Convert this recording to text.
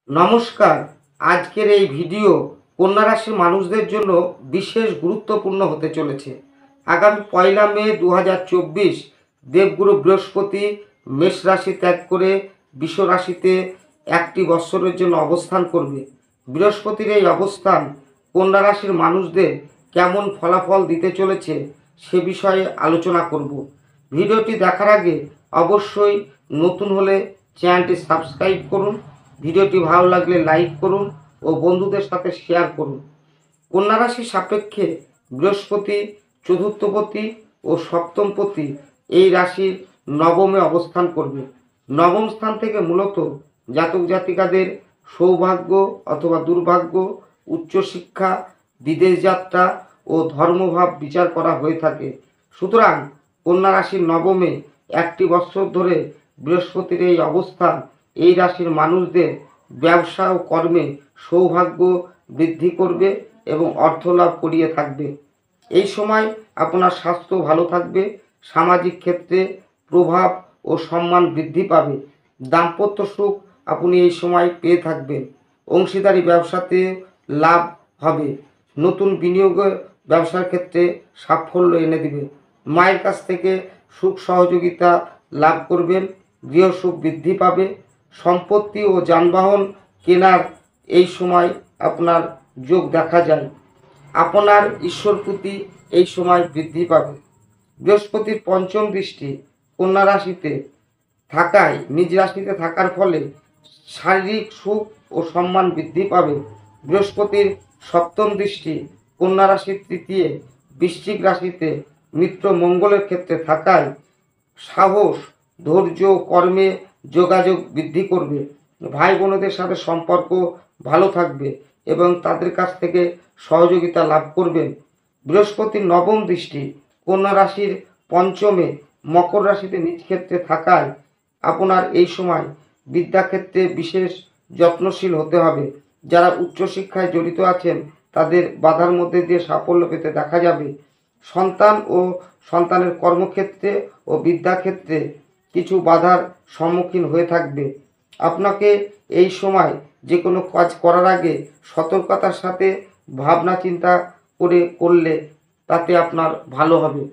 নমস্কার। আজকের এই ভিডিও কন্যা রাশির মানুষদের জন্য বিশেষ গুরুত্বপূর্ণ হতে চলেছে। আগামী 1 মে 2024 দেবগুরু বৃহস্পতি মেষ রাশি ত্যাগ করে বৃষ রাশিতে একটি বৎসরের জন্য অবস্থান করবে। বৃহস্পতির এই অবস্থান কন্যা রাশির মানুষদের কেমন ফলাফল দিতে চলেছে সে বিষয়ে আলোচনা করব। ভিডিওটি দেখার আগে অবশ্যই নতুন হলে চ্যানেলটি সাবস্ক্রাইব করুন, ভিডিওটি ভালো লাগলে লাইক করুন ও বন্ধুদের সাথে শেয়ার করুন। কন্যা রাশির সাপেক্ষে বৃহস্পতি চতুর্থপতি ও সপ্তমপতি এই রাশির নবমে অবস্থান করবে। নবম স্থান থেকে মূলত জাতক জাতিকাদের সৌভাগ্য অথবা দুর্ভাগ্য, উচ্চশিক্ষা, বিদেশ যাত্রা ও ধর্মভাব বিচার করা হয়ে থাকে। সুতরাং কন্যা রাশির নবমে একটি বৎসর ধরে বৃহস্পতির এই অবস্থান এই রাশির মানুষদের ব্যবসা ও কর্মে সৌভাগ্য বৃদ্ধি করবে এবং অর্থ লাভ করিয়ে থাকবে। এই সময় আপনার স্বাস্থ্য ভালো থাকবে, সামাজিক ক্ষেত্রে প্রভাব ও সম্মান বৃদ্ধি পাবে, দাম্পত্য সুখ আপনি এই সময় পেয়ে থাকবেন, অংশীদারি ব্যবসাতে লাভ হবে, নতুন বিনিয়োগ ব্যবসার ক্ষেত্রে সাফল্য এনে দিবে, মায়ের কাছ থেকে সুখ সহযোগিতা লাভ করবেন, গৃহসুখ বৃদ্ধি পাবে, সম্পত্তি ও যানবাহন কেনার এই সময় আপনার যোগ দেখা যায়। আপনার ঈশ্বর প্রতি এই সময় বৃদ্ধি পাবে। বৃহস্পতির পঞ্চম দৃষ্টি কন্যা রাশিতে থাকায়, নিজ রাশিতে থাকার ফলে শারীরিক সুখ ও সম্মান বৃদ্ধি পাবে। বৃহস্পতির সপ্তম দৃষ্টি কন্যা রাশির তৃতীয় বৃশ্চিক রাশিতে মিত্র মঙ্গলের ক্ষেত্রে থাকায় সাহস, ধৈর্য, কর্মে যোগাযোগ বৃদ্ধি করবে। ভাই বোনদের সাথে সম্পর্ক ভালো থাকবে এবং তাদের কাছ থেকে সহযোগিতা লাভ করবেন। বৃহস্পতির নবম দৃষ্টি কন্যা রাশির পঞ্চমে মকর রাশিতে নিজ ক্ষেত্রে থাকায় আপনার এই সময় বিদ্যাক্ষেত্রে বিশেষ যত্নশীল হতে হবে। যারা উচ্চশিক্ষায় জড়িত আছেন তাদের বাধার মধ্যে দিয়ে সাফল্য পেতে দেখা যাবে। সন্তান ও সন্তানের কর্মক্ষেত্রে ও বিদ্যাক্ষেত্রে কিছু বাধার সম্মুখীন হয়ে থাকবে। আপনাকে এই সময় যে কোনো কাজ করার আগে সতর্কতার সাথে ভাবনা চিন্তা করলে তাতে আপনার ভালো হবে।